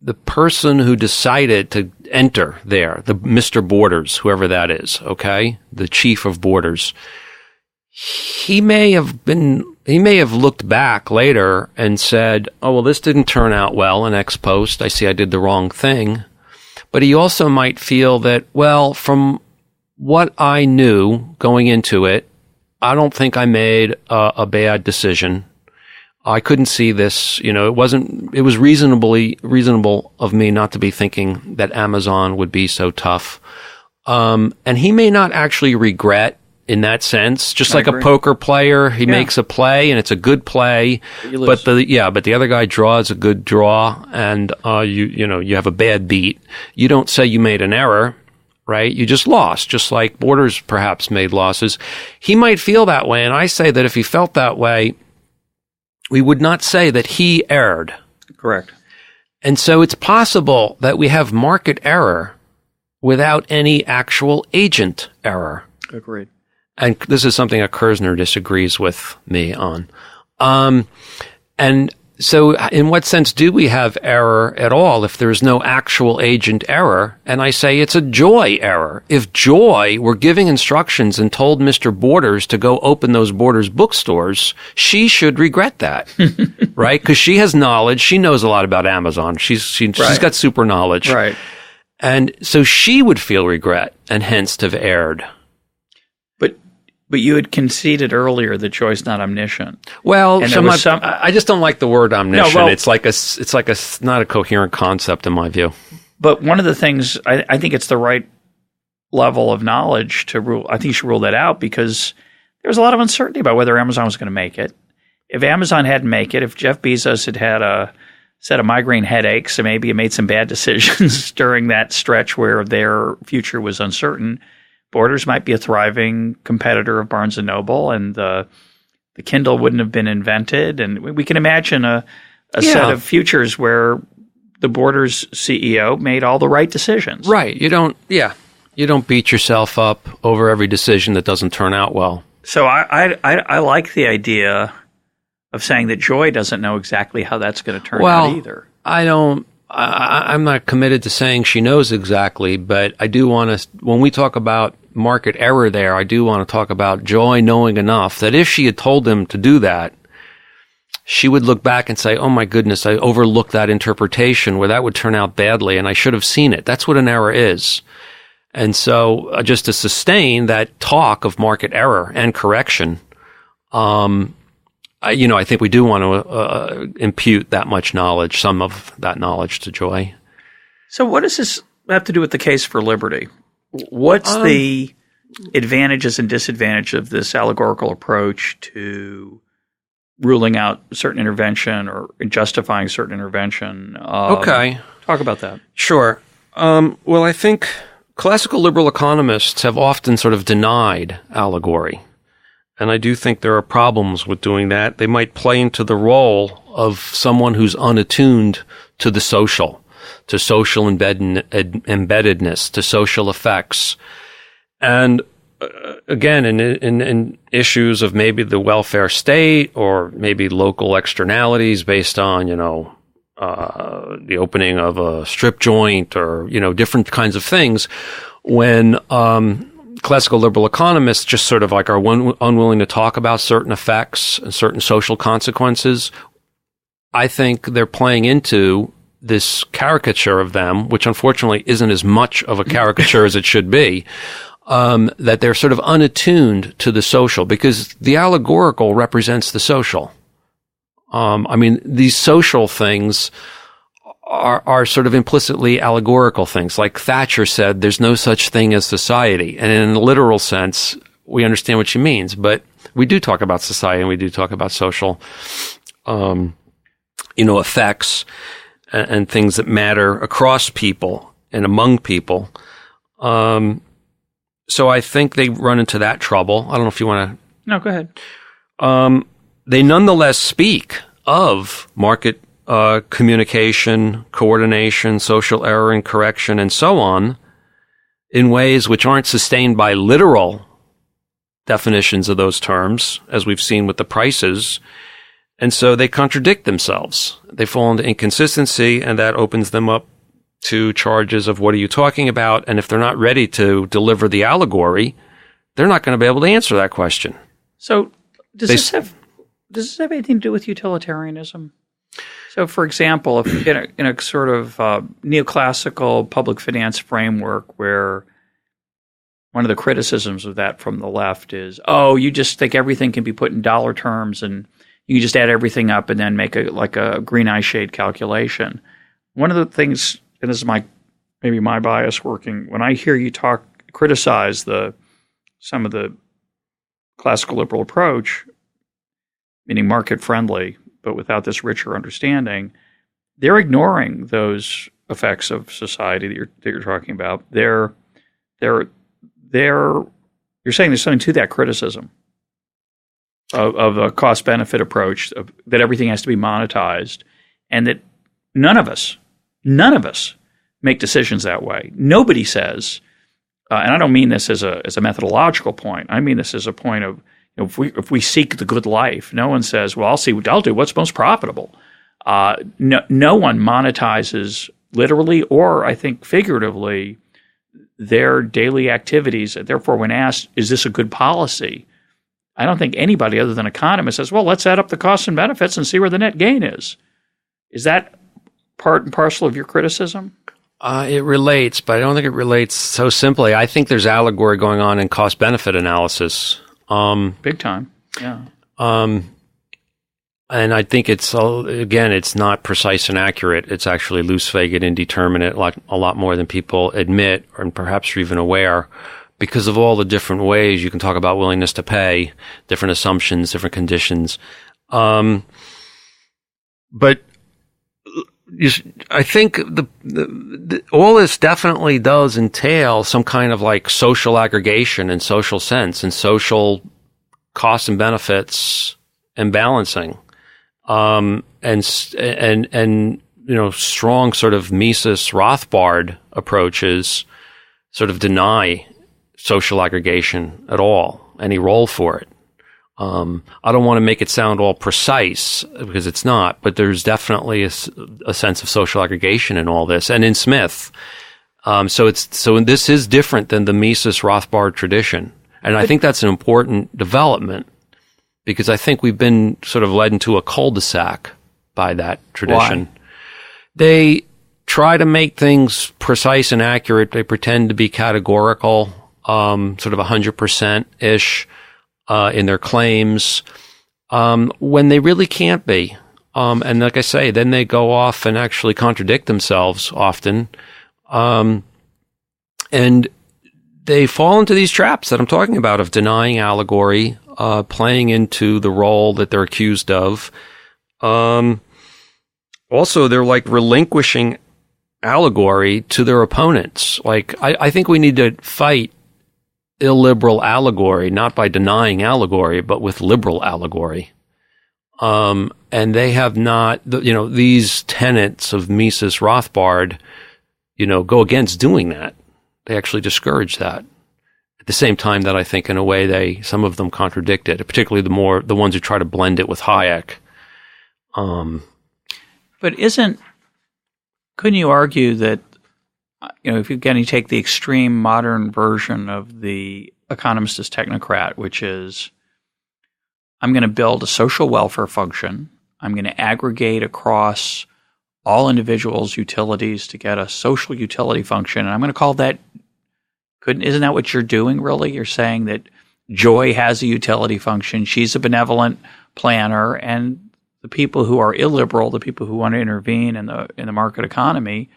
the person who decided to enter there, the Mr. Borders, whoever that is, okay, the chief of Borders, he may have looked back later and said, oh, well, this didn't turn out well in ex post. I see I did the wrong thing. But he also might feel that, well, from what I knew going into it, I don't think I made a bad decision. I couldn't see this, it was reasonable of me not to be thinking that Amazon would be so tough. And he may not actually regret in that sense, just like a poker player, he makes a play and it's a good play, but the other guy draws a good draw and, you have a bad beat. You don't say you made an error, right? You just lost, just like Borders perhaps made losses. He might feel that way. And I say that if he felt that way, we would not say that he erred. Correct. And so it's possible that we have market error without any actual agent error. Agreed. And this is something that Kersner disagrees with me on. And so in what sense do we have error at all if there's no actual agent error? And I say it's a Joy error. If Joy were giving instructions and told Mr. Borders to go open those Borders bookstores, she should regret that, right? Because she has knowledge. She knows a lot about Amazon. She's got super knowledge. Right. And so she would feel regret and hence to have erred. But you had conceded earlier that Joy's not omniscient. Well, I just don't like the word omniscient. No, well, it's like not a coherent concept in my view. But one of the things, I think it's the right level of knowledge to rule. I think you should rule that out because there was a lot of uncertainty about whether Amazon was going to make it. If Amazon hadn't make it, if Jeff Bezos had a set of migraine headaches and maybe made some bad decisions during that stretch where their future was uncertain, Borders might be a thriving competitor of Barnes & Noble, and the Kindle wouldn't have been invented. And we can imagine a set of futures where the Borders CEO made all the right decisions. Right. You don't beat yourself up over every decision that doesn't turn out well. So I like the idea of saying that Joy doesn't know exactly how that's going to turn out either. I'm not committed to saying she knows exactly, but I do want to, when we talk about market error there, I do want to talk about Joy knowing enough that if she had told him to do that, she would look back and say, oh my goodness, I overlooked that interpretation where that would turn out badly and I should have seen it. That's what an error is. And so just to sustain that talk of market error and correction, I think we do want to impute that much knowledge, some of that knowledge to Joy. So what does this have to do with the case for liberty? What's the advantages and disadvantages of this allegorical approach to ruling out certain intervention or justifying certain intervention? Okay. Talk about that. Sure. Well, I think classical liberal economists have often sort of denied allegory. And I do think there are problems with doing that. They might play into the role of someone who's unattuned to the social, to social embeddedness, to social effects. And again, in issues of maybe the welfare state or maybe local externalities based on, the opening of a strip joint or, different kinds of things, when classical liberal economists just sort of like are unwilling to talk about certain effects and certain social consequences, I think they're playing into this caricature of them, which unfortunately isn't as much of a caricature as it should be, that they're sort of unattuned to the social because the allegorical represents the social. These social things are sort of implicitly allegorical things. Like Thatcher said, there's no such thing as society. And in a literal sense, we understand what she means. But we do talk about society and we do talk about social, effects and things that matter across people and among people. So I think they run into that trouble. I don't know if you want to... No, go ahead. they nonetheless speak of market communication, coordination, social error and correction, and so on, in ways which aren't sustained by literal definitions of those terms, as we've seen with the prices. And so they contradict themselves. They fall into inconsistency, and that opens them up to charges of what are you talking about? And if they're not ready to deliver the allegory, they're not going to be able to answer that question. So does this have anything to do with utilitarianism? So, for example, if in a sort of neoclassical public finance framework where one of the criticisms of that from the left is, you just think everything can be put in dollar terms and you can just add everything up and then make a green eye shade calculation. One of the things, and this is maybe my bias working, when I hear you criticize some of the classical liberal approach, meaning market friendly, but without this richer understanding, they're ignoring those effects of society that you're talking about. You're saying there's something to that criticism of a cost-benefit approach, that everything has to be monetized, and that none of us make decisions that way. Nobody says, and I don't mean this as a methodological point. I mean this as a point of, if we seek the good life, no one says, well, I'll do what's most profitable. No one monetizes literally or, I think, figuratively their daily activities. Therefore, when asked, is this a good policy? I don't think anybody other than economists says, well, let's add up the costs and benefits and see where the net gain is. Is that part and parcel of your criticism? It relates, but I don't think it relates so simply. I think there's allegory going on in cost-benefit analysis. Big time, yeah. And I think it's not precise and accurate. It's actually loose, vague, and indeterminate, a lot more than people admit, and perhaps are even aware, because of all the different ways you can talk about willingness to pay, different assumptions, different conditions. But I think all this definitely does entail some kind of like social aggregation and social sense and social costs and benefits and balancing, and strong sort of Mises Rothbard approaches sort of deny social aggregation at all, any role for it. I don't want to make it sound all precise because it's not, but there's definitely a sense of social aggregation in all this, and in Smith. So this is different than the Mises Rothbard tradition, and I think that's an important development because I think we've been sort of led into a cul-de-sac by that tradition. Why? They try to make things precise and accurate. They pretend to be categorical, sort of 100%-ish. In their claims, when they really can't be. And like I say, then they go off and actually contradict themselves often. And they fall into these traps that I'm talking about of denying allegory, playing into the role that they're accused of. Also, they're like relinquishing allegory to their opponents. Like, I think we need to fight illiberal allegory, not by denying allegory, but with liberal allegory. And they have not, these tenets of Mises Rothbard, go against doing that. They actually discourage that. At the same time that I think in a way some of them contradict it, particularly the ones who try to blend it with Hayek. But couldn't you argue that, if you take the extreme modern version of the economist as technocrat, which is, I'm going to build a social welfare function. I'm going to aggregate across all individuals' utilities to get a social utility function. And I'm going to call that, isn't that what you're doing, really? You're saying that Joy has a utility function. She's a benevolent planner. And the people who are illiberal, the people who want to intervene in the market economy,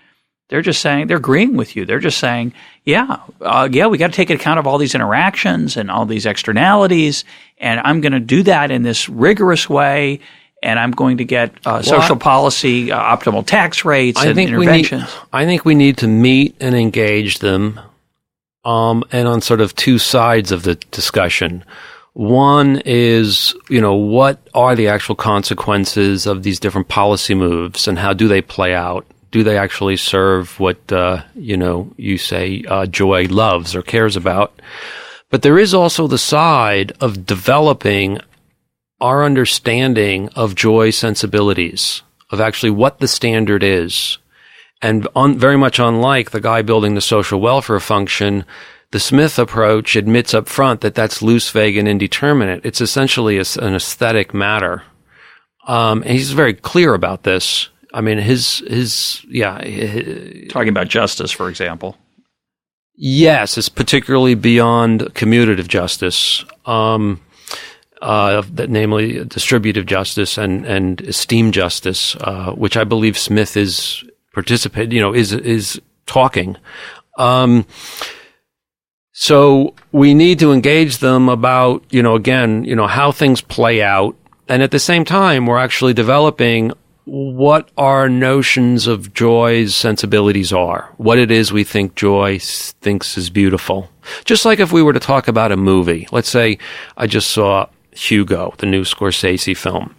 they're just saying, they're agreeing with you. They're just saying, we got to take account of all these interactions and all these externalities, and I'm going to do that in this rigorous way, and I'm going to get social policy, optimal tax rates, and interventions. I think we need to meet and engage them, and on sort of two sides of the discussion. One is, what are the actual consequences of these different policy moves and how do they play out? Do they actually serve what, you say joy loves or cares about? But there is also the side of developing our understanding of joy sensibilities, of actually what the standard is. And very much unlike the guy building the social welfare function, the Smith approach admits up front that that's loose, vague, and indeterminate. It's essentially an aesthetic matter. And he's very clear about this. I mean, talking about justice, for example. Yes, it's particularly beyond commutative justice, namely distributive justice and esteem justice, which I believe Smith is talking. So we need to engage them about, how things play out. And at the same time, we're actually developing what our notions of joy's sensibilities are, what it is we think joy thinks is beautiful. Just like if we were to talk about a movie. Let's say I just saw Hugo, the new Scorsese film.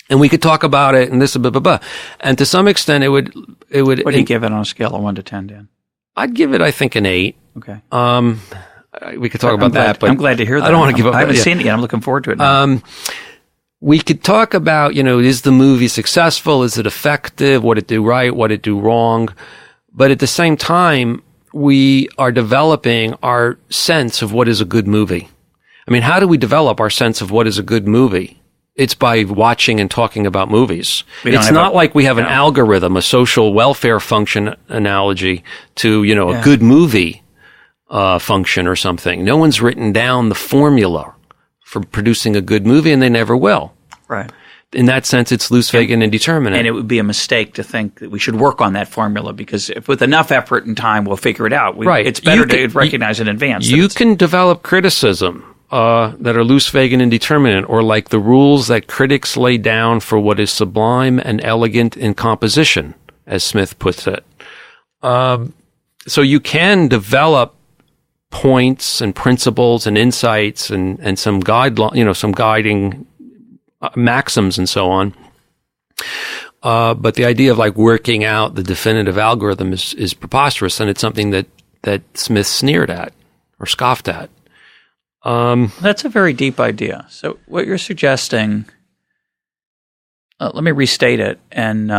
And we could talk about it and this, blah, blah, blah. And to some extent, it would. What do you give it on a scale of 1 to 10, Dan? I'd give it, I think, an 8. Okay. We could talk about that, but I'm glad to hear that. I don't want to give up. I haven't seen it yet. I'm looking forward to it now. We could talk about, is the movie successful? Is it effective? What it do right? What it do wrong? But at the same time, we are developing our sense of what is a good movie. I mean, how do we develop our sense of what is a good movie? It's by watching and talking about movies. It's not like we have an algorithm, a social welfare function analogy to, a good movie function or something. No one's written down the formula for producing a good movie, and they never will. Right. In that sense, it's loose, vague, and indeterminate. And it would be a mistake to think that we should work on that formula because if with enough effort and time, we'll figure it out. Right. It's better to recognize in advance. You can develop criticism that are loose, vague, and indeterminate, or like the rules that critics lay down for what is sublime and elegant in composition, as Smith puts it. So you can develop points and principles and insights and some some guiding maxims and so on. But the idea of like working out the definitive algorithm is preposterous, and it's something that Smith sneered at or scoffed at. That's a very deep idea. So what you're suggesting, let me restate it, and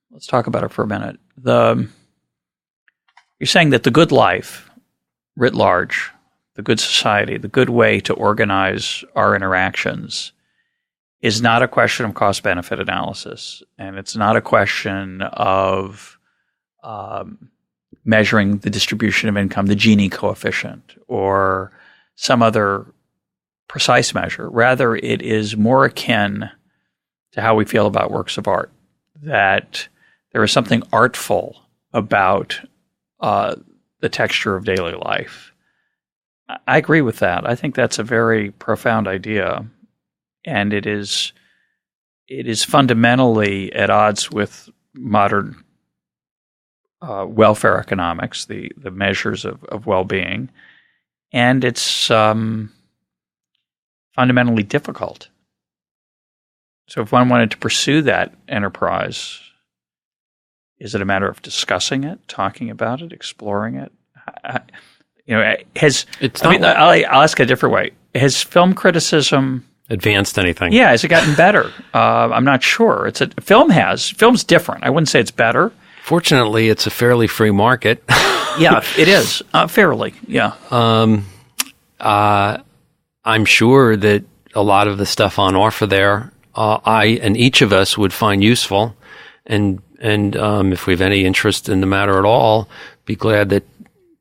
let's talk about it for a minute. You're saying that the good life, writ large, the good society, the good way to organize our interactions is not a question of cost-benefit analysis, and it's not a question of measuring the distribution of income, the Gini coefficient, or some other precise measure. Rather, it is more akin to how we feel about works of art, that there is something artful about the texture of daily life. I agree with that. I think that's a very profound idea, and it is fundamentally at odds with modern welfare economics, the measures of well-being, and it's fundamentally difficult. So if one wanted to pursue that enterprise, is it a matter of discussing it, talking about it, exploring it? I'll ask a different way. Has film criticism advanced anything? Yeah, has it gotten better? I'm not sure. Film's different. I wouldn't say it's better. Fortunately, it's a fairly free market. Yeah, it is. Fairly, yeah. I'm sure that a lot of the stuff on offer there, I and each of us would find useful, and if we have any interest in the matter at all, be glad that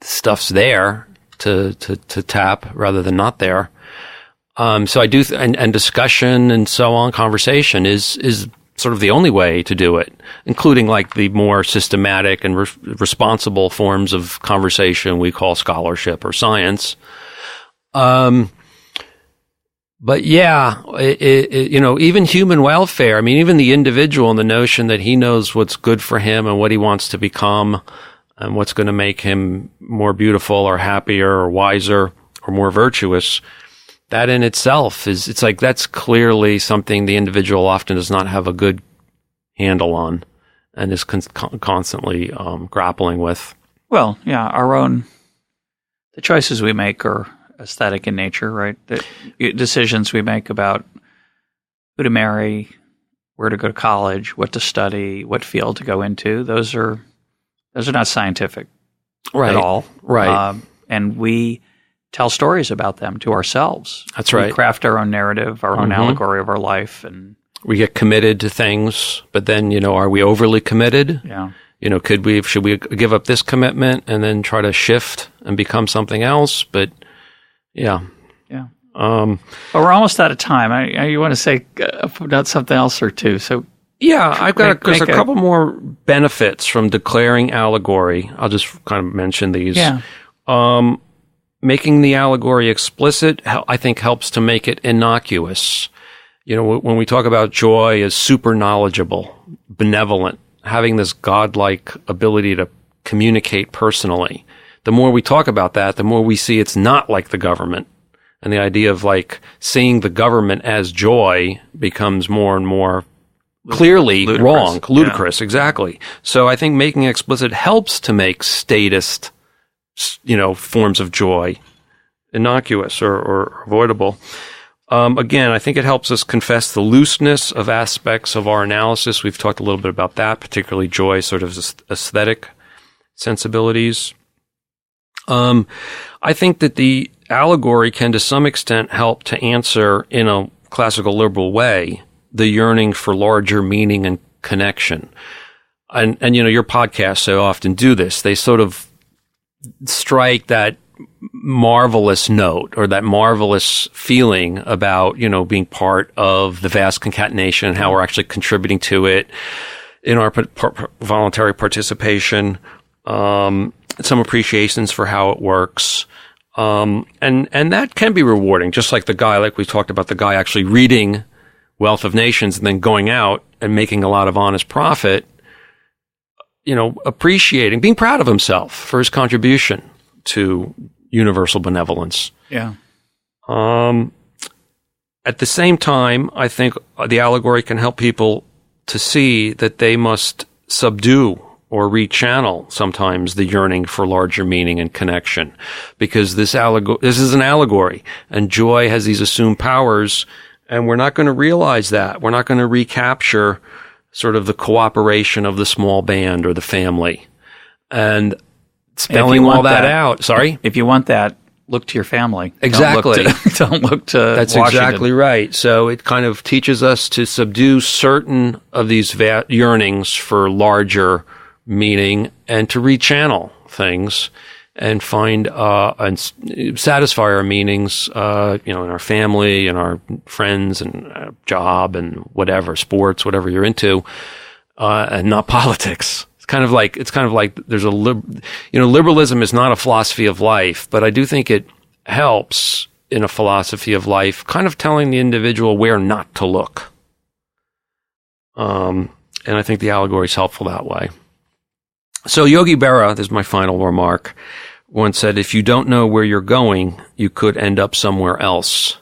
stuff's there to tap rather than not there. So I do, and discussion and so on, conversation is sort of the only way to do it, including like the more systematic and responsible forms of conversation we call scholarship or science. But yeah, even human welfare, I mean, even the individual and the notion that he knows what's good for him and what he wants to become and what's going to make him more beautiful or happier or wiser or more virtuous, that in itself it's like that's clearly something the individual often does not have a good handle on and is constantly grappling with. Well, yeah, the choices we make are aesthetic in nature, right? The decisions we make about who to marry, where to go to college, what to study, what field to go into, those are not scientific at all. Right. And we tell stories about them to ourselves. That's right. We craft our own narrative, our own allegory of our life, and we get committed to things, but then, are we overly committed? Yeah. Should we give up this commitment and then try to shift and become something else? But yeah. Yeah. But we're almost out of time. You want to say about something else or two? So yeah, I've got there's a couple more benefits from declaring allegory. I'll just kind of mention these. Yeah. Making the allegory explicit, I think, helps to make it innocuous. When we talk about joy as super knowledgeable, benevolent, having this godlike ability to communicate personally, the more we talk about that, the more we see it's not like the government. And the idea of like seeing the government as joy becomes more and more clearly wrong, ludicrous, exactly. So I think making it explicit helps to make statist, forms of joy innocuous or avoidable. Again, I think it helps us confess the looseness of aspects of our analysis. We've talked a little bit about that, particularly joy, sort of aesthetic sensibilities. I think that the allegory can, to some extent, help to answer, in a classical liberal way, the yearning for larger meaning and connection. And your podcasts so often do this. They sort of strike that marvelous note or that marvelous feeling about, being part of the vast concatenation and how we're actually contributing to it in our voluntary participation, some appreciations for how it works. And that can be rewarding, just like the guy, like we talked about, the guy actually reading Wealth of Nations and then going out and making a lot of honest profit, appreciating, being proud of himself for his contribution to universal benevolence. Yeah. At the same time, I think the allegory can help people to see that they must subdue or rechannel sometimes the yearning for larger meaning and connection, because this is an allegory, and joy has these assumed powers, and we're not going to realize that. We're not going to recapture sort of the cooperation of the small band or the family. And spelling all that out. Sorry? If you want that, look to your family. Exactly. Don't look to That's Washington. Exactly right. So it kind of teaches us to subdue certain of these yearnings for larger meaning and to rechannel things and find and satisfy our meanings, in our family and our friends and job and whatever, sports, whatever you're into, and not politics. It's kind of like there's liberalism is not a philosophy of life, but I do think it helps in a philosophy of life, kind of telling the individual where not to look. And I think the allegory is helpful that way. So Yogi Berra, this is my final remark, once said, if you don't know where you're going, you could end up somewhere else.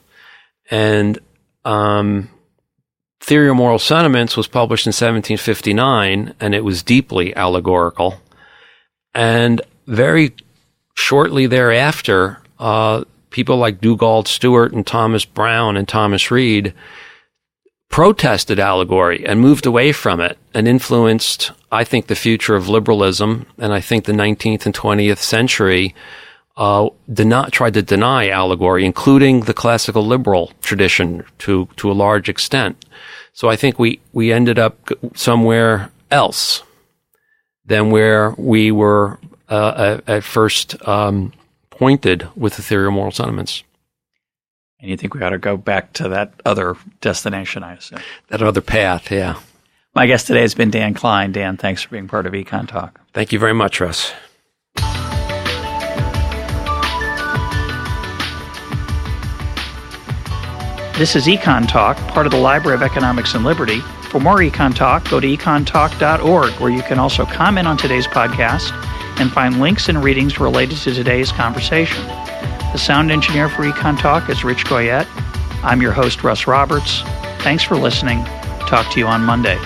And Theory of Moral Sentiments was published in 1759, and it was deeply allegorical. And very shortly thereafter, people like Dugald Stewart and Thomas Brown and Thomas Reed protested allegory and moved away from it and influenced, I think, the future of liberalism. And I think the 19th and 20th century tried to deny allegory, including the classical liberal tradition to a large extent. So I think we ended up somewhere else than where we were at first pointed with the Theory of Moral Sentiments. And you think we ought to go back to that other destination, I assume? That other path, yeah. My guest today has been Dan Klein. Dan, thanks for being part of EconTalk. Thank you very much, Russ. This is EconTalk, part of the Library of Economics and Liberty. For more EconTalk, go to econtalk.org, where you can also comment on today's podcast and find links and readings related to today's conversation. The sound engineer for EconTalk is Rich Goyette. I'm your host, Russ Roberts. Thanks for listening. Talk to you on Monday.